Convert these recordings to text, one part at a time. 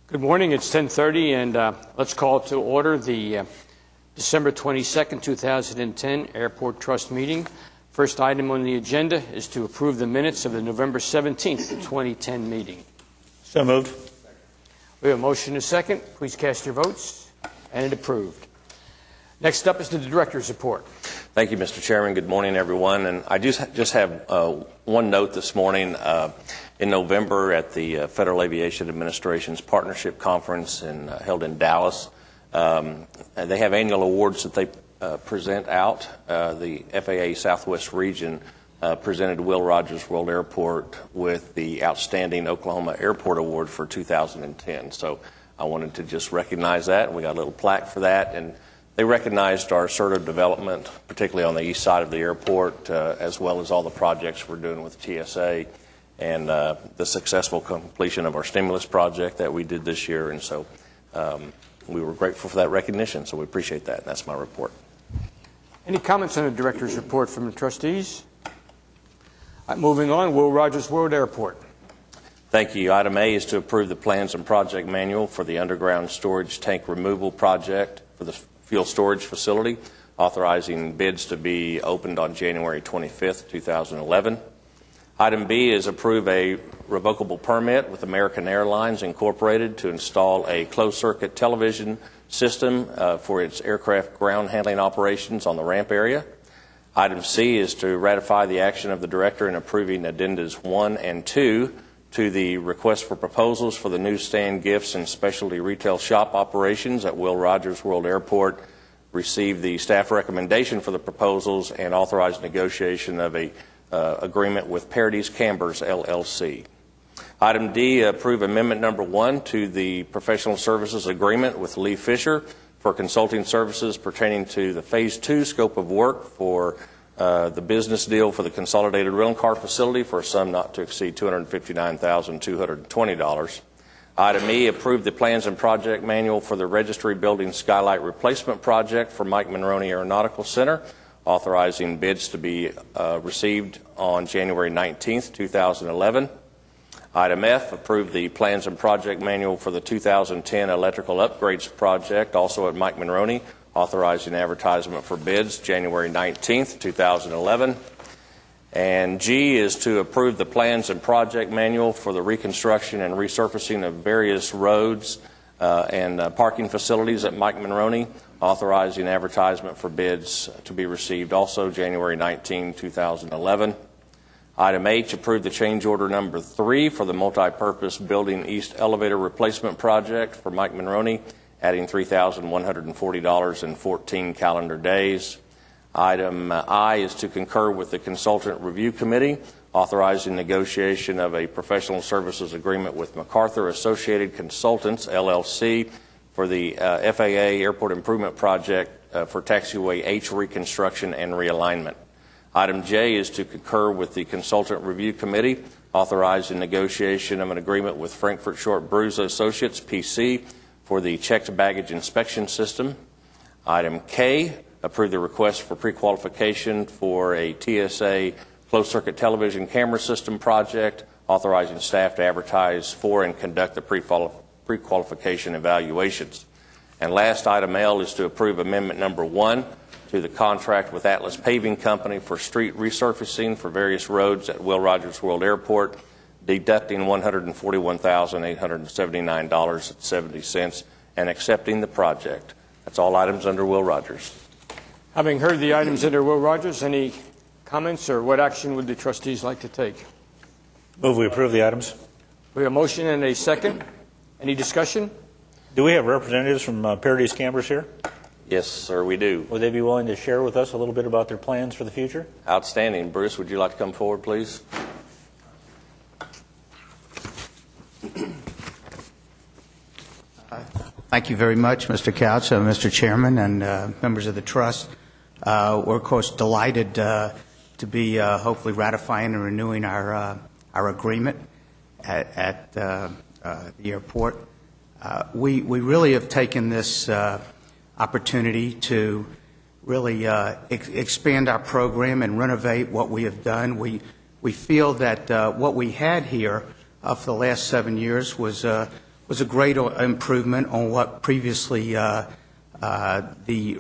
Good morning. It's 10:30, and let's call to order the December 22nd, 2010 Airport Trust meeting. First item on the agenda is to approve the minutes of the November 17th, 2010 meeting. So moved. We have a motion and a second. Please cast your votes. And it approved. Next up is the director's report. Thank you, Mr. Chairman. Good morning, everyone. And I just have one note this morning. In November at the Federal Aviation Administration's Partnership Conference held in Dallas, they have annual awards that they present out. The FAA Southwest Region presented Will Rogers World Airport with the Outstanding Oklahoma Airport Award for 2010. So I wanted to just recognize that. We got a little plaque for that. And they recognized our assertive development, particularly on the east side of the airport, as well as all the projects we're doing with TSA and the successful completion of our stimulus project that we did this year. And so we were grateful for that recognition, so we appreciate that. And that's my report. Any comments on the director's report from the trustees? Moving on, Will Rogers World Airport. Thank you. Item A is to approve the plans and project manual for the underground storage tank removal project for the fuel storage facility, authorizing bids to be opened on January 25th, 2011. Item B is approve a revocable permit with American Airlines Incorporated to install a closed-circuit television system for its aircraft ground handling operations on the ramp area. Item C is to ratify the action of the director in approving addendas 1 and 2 to the request for proposals for the newsstand, gifts, and specialty retail shop operations at Will Rogers World Airport, receive the staff recommendation for the proposals, and authorize negotiation of a agreement with Parodies Cambers, LLC. Item D, approve amendment number 1 to the professional services agreement with Lee Fisher for consulting services pertaining to the Phase 2 scope of work for the business deal for the consolidated rental car facility for a sum not to exceed $259,220. Item E, approve the plans and project manual for the registry building skylight replacement project for Mike Monroney Aeronautical Center, authorizing bids to be received on January 19th, 2011. Item F, approve the plans and project manual for the 2010 electrical upgrades project, also at Mike Monroney, authorizing advertisement for bids January 19th, 2011. And G is to approve the plans and project manual for the reconstruction and resurfacing of various roads and parking facilities at Mike Monroney, authorizing advertisement for bids to be received also January 19, 2011. Item H, approve the change order number 3 for the multi-purpose building east elevator replacement project for Mike Monroney, adding $3,140 in 14 calendar days. Item I is to concur with the Consultant Review Committee, authorizing negotiation of a professional services agreement with MacArthur Associated Consultants, LLC, for the FAA Airport Improvement Project for Taxiway H reconstruction and realignment. Item J is to concur with the Consultant Review Committee, authorizing negotiation of an agreement with Frankfurt Short Bruza Associates, PC, for the checked baggage inspection system. Item K, approve the request for pre-qualification for a TSA closed-circuit television camera system project, authorizing staff to advertise for and conduct the pre-qualification evaluations. And last, item L is to approve amendment number 1 to the contract with Atlas Paving Company for street resurfacing for various roads at Will Rogers World Airport, deducting $141,879.70 and accepting the project. That's all items under Will Rogers. Having heard the items under Will Rogers, any comments or what action would the trustees like to take? Move we approve the items. We have a motion and a second. Any discussion? Do we have representatives from Parodies Cambers here? Yes, sir, we do. Would they be willing to share with us a little bit about their plans for the future? Outstanding. Bruce, would you like to come forward, please? Thank you very much, Mr. Couch, Mr. Chairman, and members of the Trust. We're, of course, delighted to be hopefully ratifying and renewing our agreement at the airport. We really have taken this opportunity to really expand our program and renovate what we have done. We feel that what we had here for the last 7 years was was a great improvement on what previously the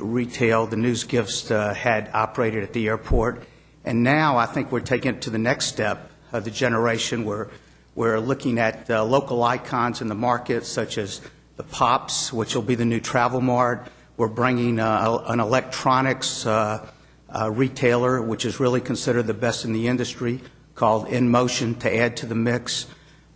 retail, the news gifts had operated at the airport. And now I think we're taking it to the next step of the generation. We're looking at local icons in the market, such as the Pops, which will be the new Travel Mart. We're bringing an electronics retailer, which is really considered the best in the industry, called In Motion, to add to the mix.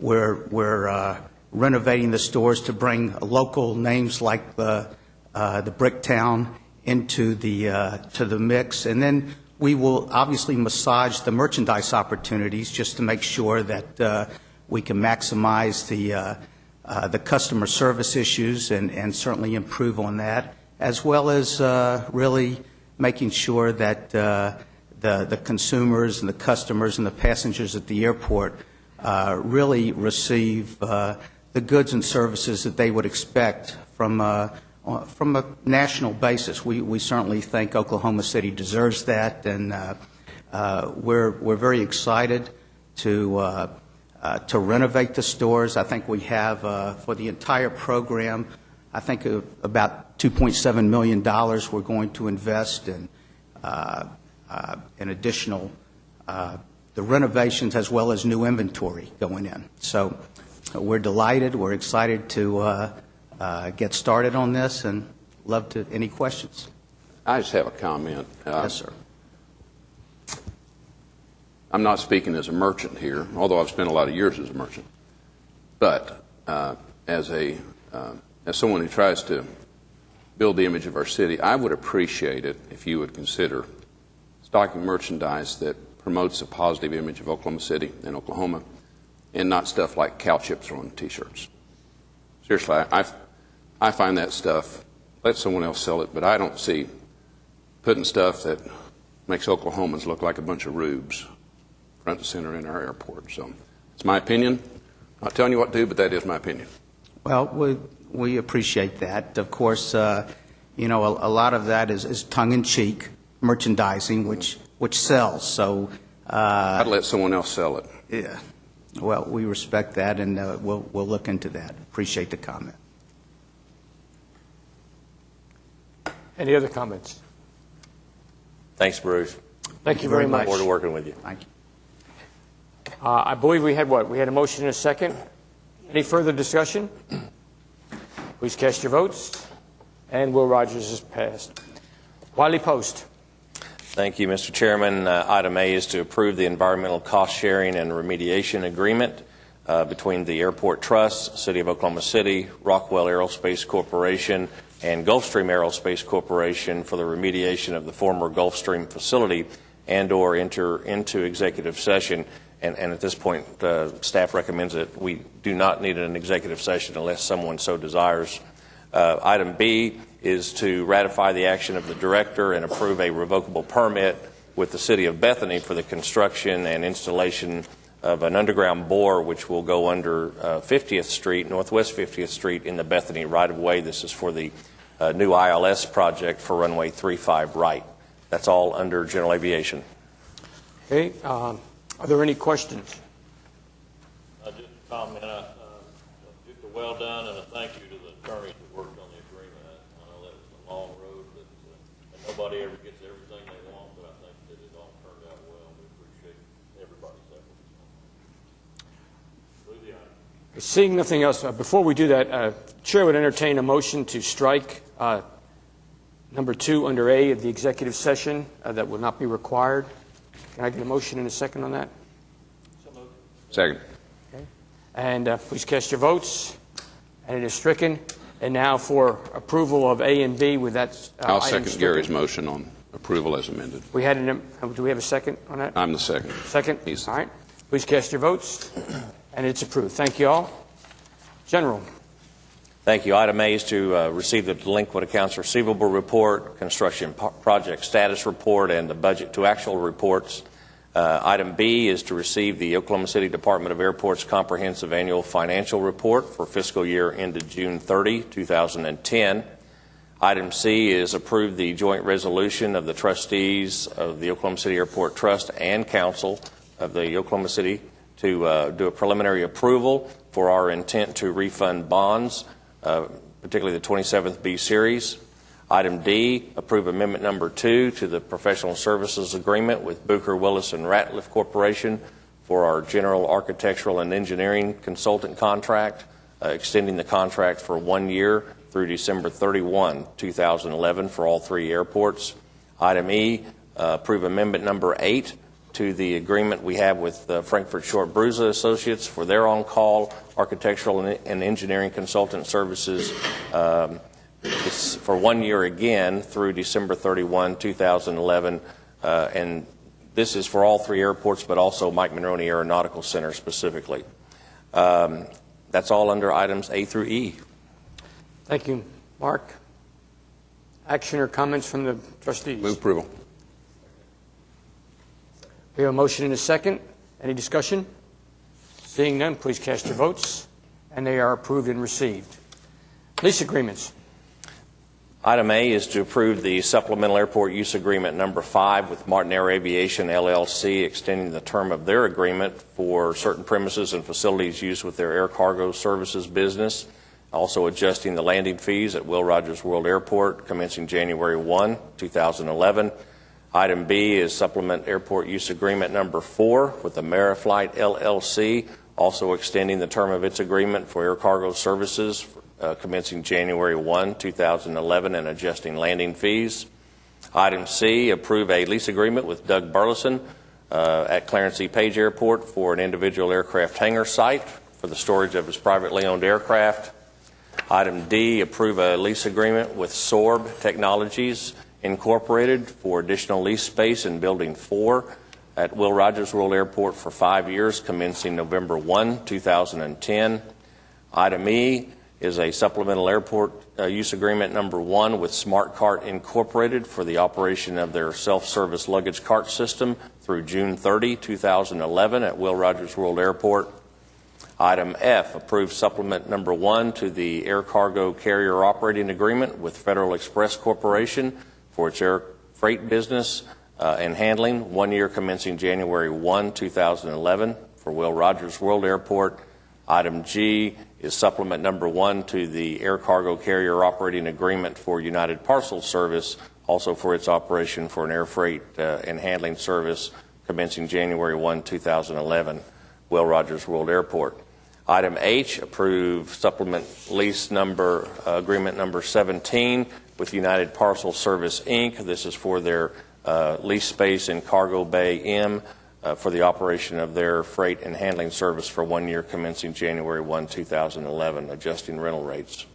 We're renovating the stores to bring local names like the Bricktown into the mix, and then we will obviously massage the merchandise opportunities just to make sure that we can maximize the customer service issues and certainly improve on that, as well as really making sure that the consumers and the customers and the passengers at the airport really receive the goods and services that they would expect from a national basis. We certainly think Oklahoma City deserves that, and we're very excited to renovate the stores. I think we have for the entire program, I think about $2.7 million we're going to invest in additional the renovations as well as new inventory going in. So we're delighted. We're excited to get started on this, and love to any questions. I just have a comment. Yes, sir. I'm not speaking as a merchant here, although I've spent a lot of years as a merchant. But as someone who tries to build the image of our city, I would appreciate it if you would consider stocking merchandise that promotes a positive image of Oklahoma City and Oklahoma, and not stuff like cow chips on T-shirts. Seriously, I find that stuff, let someone else sell it, but I don't see putting stuff that makes Oklahomans look like a bunch of rubes front and center in our airport. So it's my opinion. I'm not telling you what to do, but that is my opinion. Well, we appreciate that. Of course, a lot of that is tongue-in-cheek merchandising, which sells. So I'd let someone else sell it. Yeah. Well, we respect that, and we'll look into that. Appreciate the comment. Any other comments? Thanks, Bruce. Thank you very much. Look forward to working with you. Thank you. I believe we had what? We had a motion and a second. Any further discussion? Please cast your votes. And Will Rogers is passed. Wiley Post. Thank you, Mr. Chairman. Item A is to approve the environmental cost sharing and remediation agreement between the Airport Trust, City of Oklahoma City, Rockwell Aerospace Corporation, and Gulfstream Aerospace Corporation for the remediation of the former Gulfstream facility, and/or enter into executive session. And at this point, staff recommends that we do not need an executive session unless someone so desires. Item B is to ratify the action of the director and approve a revocable permit with the City of Bethany for the construction and installation of an underground bore which will go under 50th Street, Northwest 50th Street in the Bethany right-of-way. This is for the new ILS project for runway 35 right. That's all under general aviation. Okay. Are there any questions? Just a comment. Just a well done and a thank you to the attorneys that worked on the agreement. I know that was a long road, but and nobody ever gets everything they want, but I think that it all turned out well. We appreciate everybody's efforts. Move the item. Seeing nothing else, before we do that, Chair would entertain a motion to strike number 2 under A of the executive session that will not be required. Can I get a motion in a second on that? Second. Okay. And please cast your votes. And it is stricken. And now for approval of A and B with that I'll item second Gary's motion on approval as amended. We had do we have a second on that? I'm the second. Second? All right. Please cast your votes. And it's approved. Thank you all. General. Thank you. Item A is to receive the delinquent accounts receivable report, construction project status report, and the budget to actual reports. Item B is to receive the Oklahoma City Department of Airports Comprehensive Annual Financial Report for fiscal year ended June 30, 2010. Item C is approve the joint resolution of the trustees of the Oklahoma City Airport Trust and Council of the Oklahoma City to do a preliminary approval for our intent to refund bonds, particularly the 27th B Series. Item D, approve amendment number 2 to the professional services agreement with Booker, Willis, and Ratliff Corporation for our general architectural and engineering consultant contract, extending the contract for 1 year through December 31, 2011 for all 3 airports. Item E, approve amendment number 8 to the agreement we have with Frankfurt Short Bruza Associates for their on-call architectural and engineering consultant services for 1 year again through December 31, 2011. And this is for all 3 airports, but also Mike Monroney Aeronautical Center specifically. That's all under items A through E. Thank you, Mark. Action or comments from the trustees? Move approval. We have a motion and a second. Any discussion? Seeing none, please cast your votes. And they are approved and received. Lease agreements. Item A is to approve the supplemental airport use agreement number 5 with Martin Air Aviation LLC, extending the term of their agreement for certain premises and facilities used with their air cargo services business, also adjusting the landing fees at Will Rogers World Airport commencing January 1, 2011. Item B is supplement airport use agreement number 4 with Ameriflight LLC, also extending the term of its agreement for air cargo services commencing January 1, 2011 and adjusting landing fees. Item C, approve a lease agreement with Doug Burleson at Clarence E. Page Airport for an individual aircraft hangar site for the storage of his privately owned aircraft. Item D, approve a lease agreement with Sorb Technologies Incorporated for additional lease space in Building 4 at Will Rogers World Airport for 5 years commencing November 1, 2010. Item E is a supplemental airport use agreement number 1 with Smart Cart Incorporated for the operation of their self-service luggage cart system through June 30, 2011 at Will Rogers World Airport. Item F, approve supplement number 1 to the air cargo carrier operating agreement with Federal Express Corporation for its air freight business and handling, 1 year commencing January 1, 2011 for Will Rogers World Airport. Item G is supplement number 1 to the air cargo carrier operating agreement for United Parcel Service, also for its operation for an air freight and handling service commencing January 1, 2011, Will Rogers World Airport. Item H, approve supplement lease number agreement number 17 with United Parcel Service, Inc. This is for their lease space in Cargo Bay M for the operation of their freight and handling service for 1 year commencing January 1, 2011, adjusting rental rates.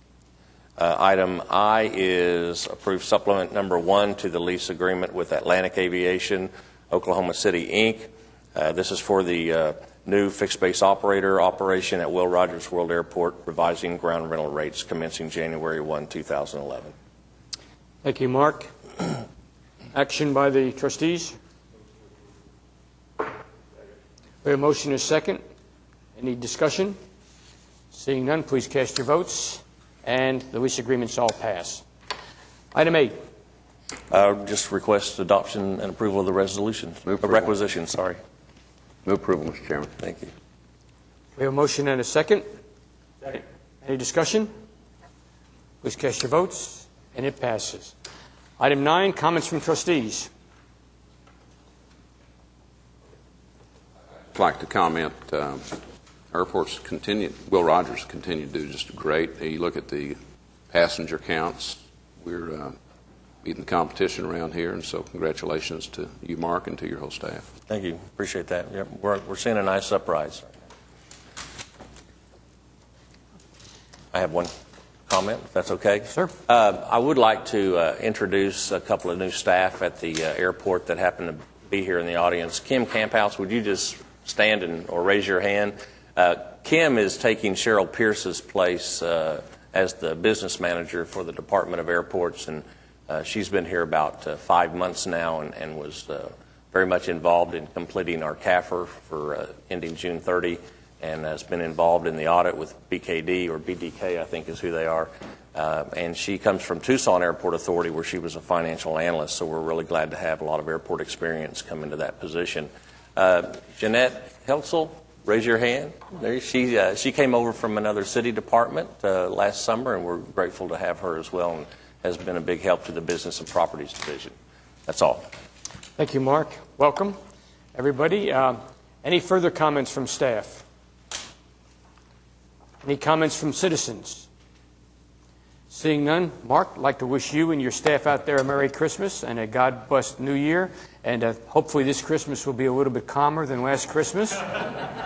Item I is approve supplement number 1 to the lease agreement with Atlantic Aviation, Oklahoma City, Inc. This is for the new fixed base operator operation at Will Rogers World Airport, revising ground rental rates commencing January 1, 2011. Thank you, Mark. Action by the trustees. We have a motion and a second. Any discussion? Seeing none, please cast your votes. And the lease agreements all pass. Item 8. Just request adoption and approval of the resolution. Requisition, sorry. Move approval, Mr. Chairman. Thank you. We have a motion and a second. Any discussion? Please cast your votes. And it passes. Item 9, comments from trustees. I'd like to comment, airports continue, Will Rogers continue to do just great. You look at the passenger counts, we're beating the competition around here, and so congratulations to you, Mark, and to your whole staff. Thank you. Appreciate that. Yep. We're seeing a nice uprise. I have one comment, if that's okay. Sir. I would like to introduce a couple of new staff at the airport that happen to be here in the audience. Kim Camphouse, would you just stand or raise your hand? Kim is taking Cheryl Pierce's place as the business manager for the Department of Airports, and she's been here about 5 months now and was very much involved in completing our CAFR for ending June 30, and has been involved in the audit with BKD, or BDK, I think is who they are. And she comes from Tucson Airport Authority, where she was a financial analyst, so we're really glad to have a lot of airport experience come into that position. Jeanette Heltzel, Raise your hand. There, she came over from another city department last summer, and we're grateful to have her as well, and has been a big help to the Business and Properties Division. That's all. Thank you, Mark. Welcome, everybody. Any further comments from staff? Any comments from citizens? Seeing none, Mark, I'd like to wish you and your staff out there a Merry Christmas and a God-blessed New Year. And hopefully this Christmas will be a little bit calmer than last Christmas.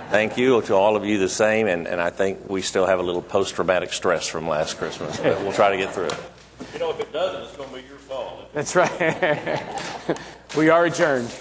Thank you to all of you the same, and I think we still have a little post-traumatic stress from last Christmas, but we'll try to get through it. You know, if it doesn't, it's going to be your fault. That's right. We are adjourned.